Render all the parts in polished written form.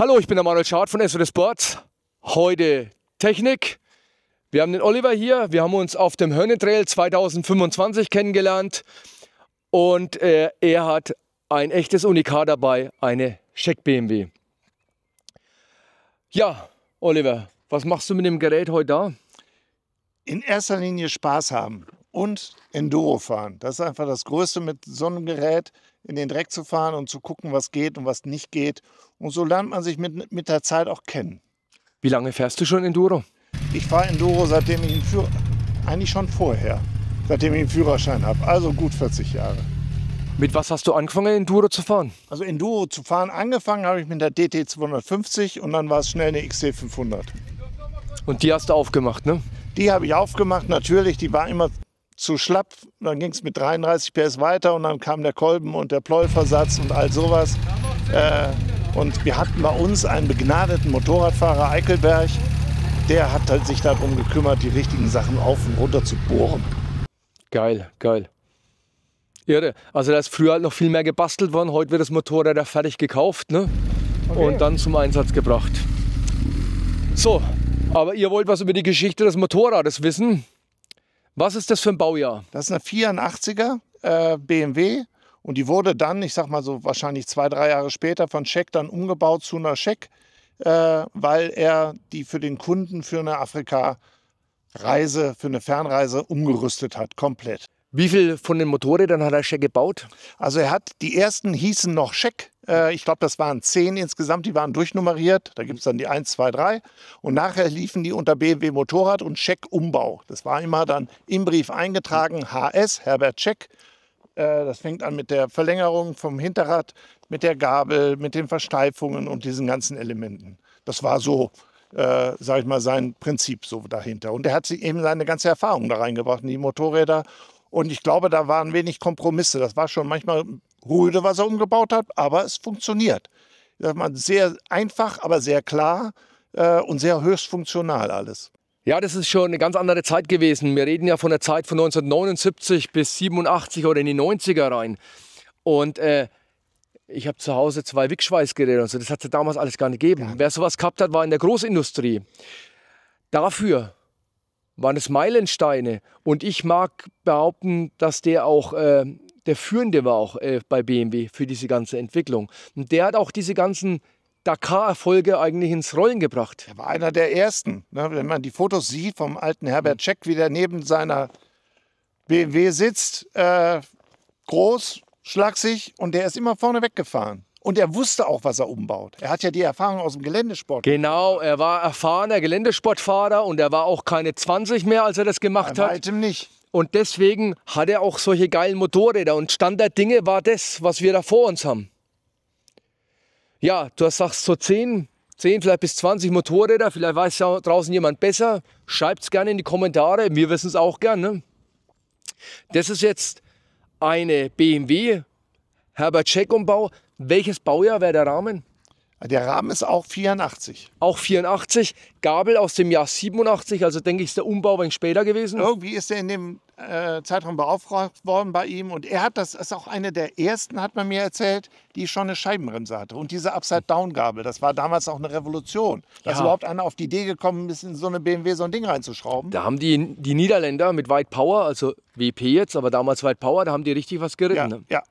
Hallo, ich bin der Manuel Schad von SWD Sports. Heute Technik. Wir haben den Oliver hier. Wir haben uns auf dem Hörnetrail 2025 kennengelernt. Und er hat ein echtes Unikat dabei, eine Scheck BMW. Ja, Oliver, was machst du mit dem Gerät heute da? In erster Linie Spaß haben und Enduro fahren. Das ist einfach das Größte, mit so einem Gerät in den Dreck zu fahren und zu gucken, was geht und was nicht geht. Und so lernt man sich mit der Zeit auch kennen. Wie lange fährst du schon Enduro? Ich fahre Enduro, seitdem ich eigentlich schon vorher, seitdem ich einen Führerschein habe. Also gut 40 Jahre. Mit was hast du angefangen, Enduro zu fahren? Also Enduro zu fahren, angefangen habe ich mit der DT 250 und dann war es schnell eine XC 500. Und die hast du aufgemacht, ne? Die habe ich aufgemacht, natürlich, die war immer zu schlapp. Dann ging es mit 33 PS weiter und dann kam der Kolben und der Pleuelversatz und all sowas. Und wir hatten bei uns einen begnadeten Motorradfahrer, Eickelberg, der hat halt sich darum gekümmert, die richtigen Sachen auf und runter zu bohren. Geil, geil. Irre. Also da ist früher halt noch viel mehr gebastelt worden. Heute wird das Motorrad ja fertig gekauft, ne? Okay. Und dann zum Einsatz gebracht. So, aber ihr wollt was über die Geschichte des Motorrades wissen. Was ist das für ein Baujahr? Das ist eine 84er BMW und die wurde dann, ich sag mal so wahrscheinlich 2-3 Jahre später von Scheck dann umgebaut zu einer Scheck, weil er die für den Kunden für eine Afrika-Reise, für eine Fernreise umgerüstet hat, komplett. Wie viel von den Motorrädern hat der Scheck gebaut? Also die ersten hießen noch Scheck. Ich glaube, das waren 10 insgesamt, die waren durchnummeriert. Da gibt es dann die 1, 2, 3. Und nachher liefen die unter BMW Motorrad und Scheck Umbau. Das war immer dann im Brief eingetragen, HS, Herbert Scheck. Das fängt an mit der Verlängerung vom Hinterrad, mit der Gabel, mit den Versteifungen und diesen ganzen Elementen. Das war so, sage ich mal, sein Prinzip so dahinter. Und er hat sich eben seine ganze Erfahrung da reingebracht in die Motorräder. Und ich glaube, da waren wenig Kompromisse. Das war schon manchmal rüde, was er umgebaut hat, aber es funktioniert. Ich sag mal, sehr einfach, aber sehr klar und sehr höchst funktional alles. Ja, das ist schon eine ganz andere Zeit gewesen. Wir reden ja von der Zeit von 1979 bis 87 oder in die 90er rein. Und ich habe zu Hause 2 Wickschweißgeräte und so. Das hat es damals alles gar nicht gegeben. Ja. Wer sowas gehabt hat, war in der Großindustrie. Dafür waren es Meilensteine. Und ich mag behaupten, dass der auch der Führende war auch bei BMW für diese ganze Entwicklung. Und der hat auch diese ganzen Dakar-Erfolge eigentlich ins Rollen gebracht. Er war einer der Ersten. Ne? Wenn man die Fotos sieht vom alten Herbert Scheck, wie der neben seiner BMW sitzt, groß, schlaksig, und der ist immer vorne weggefahren. Und er wusste auch, was er umbaut. Er hat ja die Erfahrung aus dem Geländesport. Genau, er war erfahrener Geländesportfahrer und er war auch keine 20 mehr, als er das gemacht hat. Bei weitem nicht. Und deswegen hat er auch solche geilen Motorräder. Und Stand der Dinge war das, was wir da vor uns haben. Ja, du sagst so 10 vielleicht bis 20 Motorräder. Vielleicht weiß ja draußen jemand besser. Schreibt es gerne in die Kommentare. Wir wissen es auch gerne. Ne? Das ist jetzt eine BMW Herbert Scheck Umbau. Welches Baujahr wäre der Rahmen? Der Rahmen ist auch 84. Auch 84. Gabel aus dem Jahr 87. Also denke ich, ist der Umbau ein wenig später gewesen. Irgendwie ist er in dem Zeitraum beauftragt worden bei ihm. Und er hat, das ist auch eine der ersten, hat man mir erzählt, die schon eine Scheibenbremse hatte. Und diese Upside-Down-Gabel, das war damals auch eine Revolution. Da ist überhaupt einer auf die Idee gekommen, ein bisschen in so eine BMW so ein Ding reinzuschrauben. Da haben die Niederländer mit White Power, also WP jetzt, aber damals White Power, da haben die richtig was geritten. Ja, ne? ja.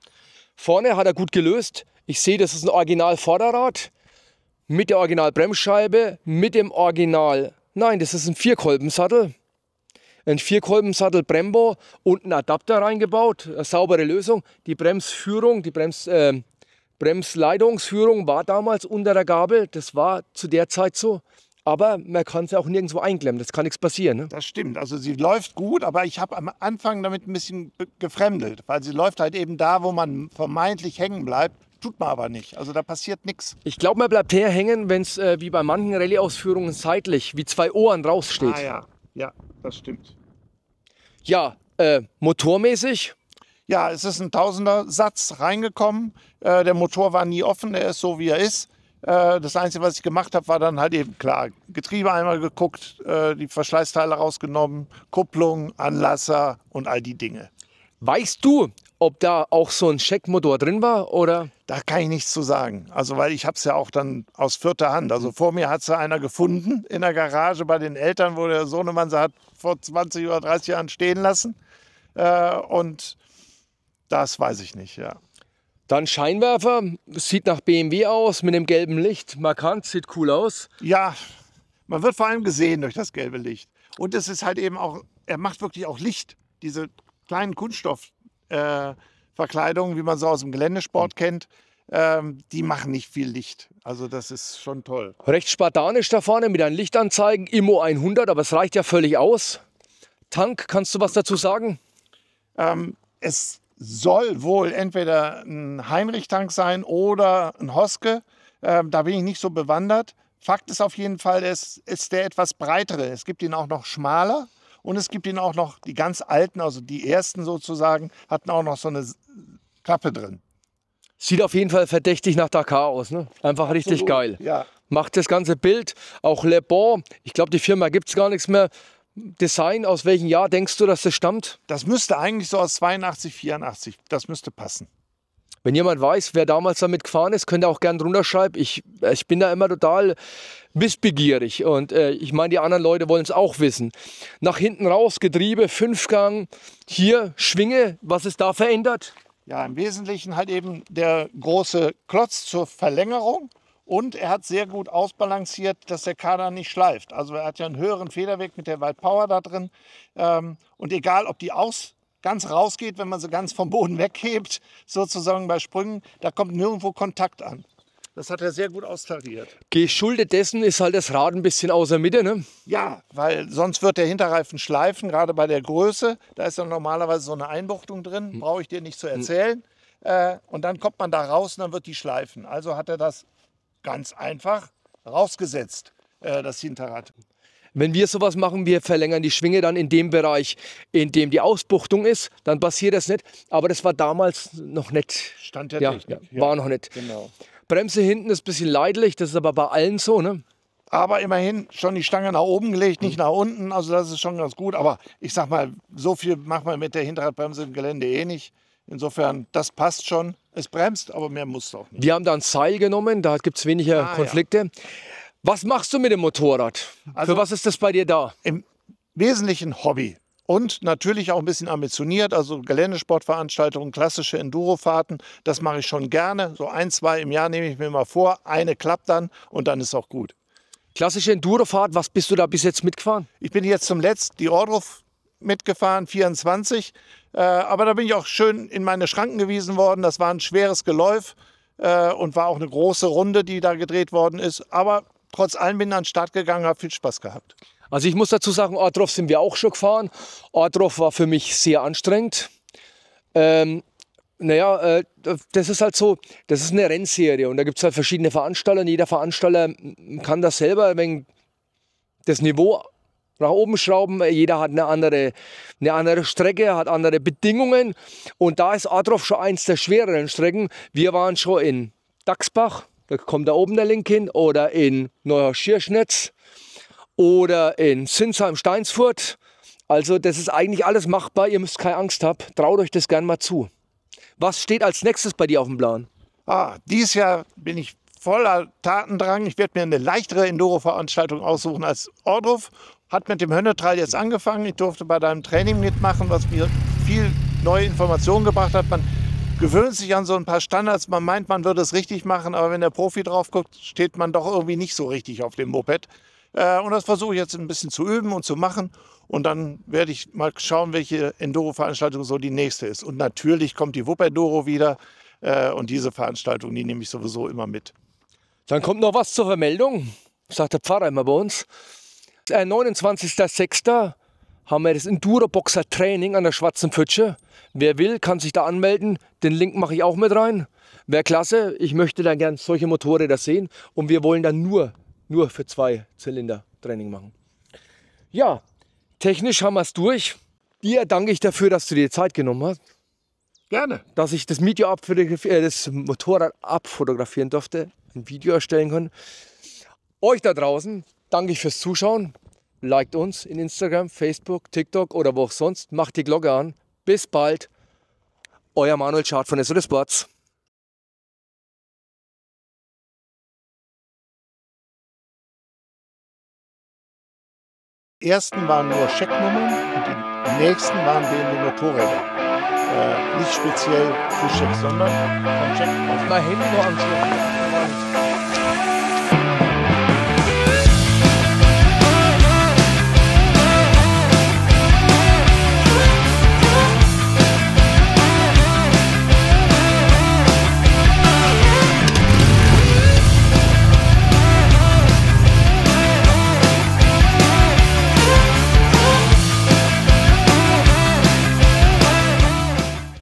Vorne hat er gut gelöst. Ich sehe, das ist ein Original-Vorderrad mit der Original-Bremsscheibe, mit dem Original... Nein, das ist ein Vierkolbensattel. Ein Vierkolbensattel Brembo und ein Adapter reingebaut. Eine saubere Lösung. Die Bremsführung, die Bremsleitungsführung war damals unter der Gabel. Das war zu der Zeit so. Aber man kann es ja auch nirgendwo einklemmen. Das kann nichts passieren. Ne? Das stimmt. Also sie läuft gut, aber ich habe am Anfang damit ein bisschen gefremdelt. Weil sie läuft halt eben da, wo man vermeintlich hängen bleibt. Tut man aber nicht. Also da passiert nichts. Ich glaube, man bleibt hängen, wenn es wie bei manchen Rallye-Ausführungen seitlich wie 2 Ohren raussteht. Ah ja, ja, das stimmt. Ja, motormäßig? Ja, es ist ein Tausender-Satz reingekommen. Der Motor war nie offen, er ist so, wie er ist. Das Einzige, was ich gemacht habe, war dann halt eben klar, Getriebe einmal geguckt, die Verschleißteile rausgenommen, Kupplung, Anlasser und all die Dinge. Weißt du, ob da auch so ein Scheckmotor drin war oder? Da kann ich nichts zu sagen. Also, weil ich habe es ja auch dann aus vierter Hand. Also vor mir hat es ja einer gefunden in der Garage bei den Eltern, wo der Sohnemann sie hat vor 20 oder 30 Jahren stehen lassen. Und das weiß ich nicht, ja. Dann Scheinwerfer, sieht nach BMW aus, mit dem gelben Licht, markant, sieht cool aus. Ja, man wird vor allem gesehen durch das gelbe Licht. Und es ist halt eben auch, er macht wirklich auch Licht. Diese kleinen Kunststoffverkleidungen, wie man so aus dem Geländesport kennt, die machen nicht viel Licht. Also das ist schon toll. Recht spartanisch da vorne mit einem Lichtanzeigen, Immo 100, aber es reicht ja völlig aus. Tank, kannst du was dazu sagen? Es soll wohl entweder ein Heinrich-Tank sein oder ein Hoske. Da bin ich nicht so bewandert. Fakt ist auf jeden Fall, es ist der etwas breitere. Es gibt ihn auch noch schmaler und es gibt ihn auch noch, die ganz alten, also die ersten sozusagen, hatten auch noch so eine Klappe drin. Sieht auf jeden Fall verdächtig nach Dakar aus, ne? Einfach Absolut, richtig geil. ja. Macht das ganze Bild, auch Le Bon, ich glaube, die Firma gibt es gar nichts mehr. Design, aus welchem Jahr denkst du, dass das stammt? Das müsste eigentlich so aus 82, 84, das müsste passen. Wenn jemand weiß, wer damals damit gefahren ist, könnt ihr auch gerne drunter schreiben. Ich bin da immer total wissbegierig und ich meine, die anderen Leute wollen es auch wissen. Nach hinten raus, Getriebe, 5-Gang, hier Schwinge, was ist da verändert? Ja, im Wesentlichen halt eben der große Klotz zur Verlängerung und er hat sehr gut ausbalanciert, dass der Kardan nicht schleift. Also er hat ja einen höheren Federweg mit der White Power da drin und egal, ob die ganz rausgeht, wenn man sie ganz vom Boden weghebt, sozusagen bei Sprüngen, da kommt nirgendwo Kontakt an. Das hat er sehr gut austariert. Geschuldet dessen ist halt das Rad ein bisschen außer Mitte, ne? Ja, weil sonst wird der Hinterreifen schleifen, gerade bei der Größe. Da ist dann normalerweise so eine Einbuchtung drin, brauche ich dir nicht zu erzählen. Und dann kommt man da raus und dann wird die schleifen. Also hat er das ganz einfach rausgesetzt, das Hinterrad. Wenn wir sowas machen, wir verlängern die Schwinge dann in dem Bereich, in dem die Ausbuchtung ist, dann passiert das nicht. Aber das war damals noch nicht. Stand der Ja, Technik. ja, war noch nicht. Genau. Bremse hinten ist ein bisschen leidlich, das ist aber bei allen so, ne? Aber immerhin schon die Stange nach oben gelegt, nicht nach unten. Also das ist schon ganz gut. Aber ich sag mal, so viel macht man mit der Hinterradbremse im Gelände eh nicht. Insofern, das passt schon. Es bremst, aber mehr muss es auch nicht. Wir haben da ein Seil genommen, da gibt es weniger Konflikte. Ja. Was machst du mit dem Motorrad? Also, für was ist das bei dir da? Im Wesentlichen Hobby. Und natürlich auch ein bisschen ambitioniert, also Geländesportveranstaltungen, klassische Endurofahrten, das mache ich schon gerne. So 1, 2 im Jahr nehme ich mir mal vor. Eine klappt dann und dann ist auch gut. Klassische Endurofahrt, was bist du da bis jetzt mitgefahren? Ich bin jetzt zum letzten die Ordruf mitgefahren, 24. Aber da bin ich auch schön in meine Schranken gewiesen worden. Das war ein schweres Geläuf und war auch eine große Runde, die da gedreht worden ist. Aber trotz allem bin ich an den Start gegangen, habe viel Spaß gehabt. Also ich muss dazu sagen, Ordruf sind wir auch schon gefahren. Ordruf war für mich sehr anstrengend. Das ist halt so, das ist eine Rennserie und da gibt es halt verschiedene Veranstalter und jeder Veranstalter kann das selber, wenn das Niveau nach oben schrauben. Jeder hat eine andere Strecke, hat andere Bedingungen und da ist Ordruf schon eins der schwereren Strecken. Wir waren schon in Dachsbach, da kommt da oben der Link hin, oder in Neuhaus-Schirschnetz oder in Sinsheim-Steinsfurt. Also das ist eigentlich alles machbar, ihr müsst keine Angst haben. Traut euch das gern mal zu. Was steht als nächstes bei dir auf dem Plan? Dieses Jahr bin ich voller Tatendrang. Ich werde mir eine leichtere Enduro-Veranstaltung aussuchen als Ordruf. Hat mit dem Hönnetrail jetzt angefangen. Ich durfte bei deinem Training mitmachen, was mir viel neue Informationen gebracht hat. Man gewöhnt sich an so ein paar Standards. Man meint, man würde es richtig machen, aber wenn der Profi drauf guckt, steht man doch irgendwie nicht so richtig auf dem Moped. Und das versuche ich jetzt ein bisschen zu üben und zu machen. Und dann werde ich mal schauen, welche Enduro-Veranstaltung so die nächste ist. Und natürlich kommt die Wupper-Enduro wieder. Und diese Veranstaltung, die nehme ich sowieso immer mit. Dann kommt noch was zur Vermeldung, sagt der Pfarrer immer bei uns. 29.06. haben wir das Enduro-Boxer-Training an der Schwarzen Pfütsche. Wer will, kann sich da anmelden. Den Link mache ich auch mit rein. Wäre klasse. Ich möchte dann gern solche Motorräder sehen. Und wir wollen dann nur für 2 Zylinder Training machen. Ja, technisch haben wir es durch. Dir danke ich dafür, dass du dir Zeit genommen hast. Gerne. Dass ich das Motorrad abfotografieren durfte, ein Video erstellen kann. Euch da draußen danke ich fürs Zuschauen. Liked uns in Instagram, Facebook, TikTok oder wo auch sonst. Macht die Glocke an. Bis bald. Euer Manuel Schad von SOS Sports. Die ersten waren nur Schecknummern und die nächsten waren BMW Motorräder. Nicht speziell für Scheck, sondern vom Scheck. Mal Handy noch anschauen.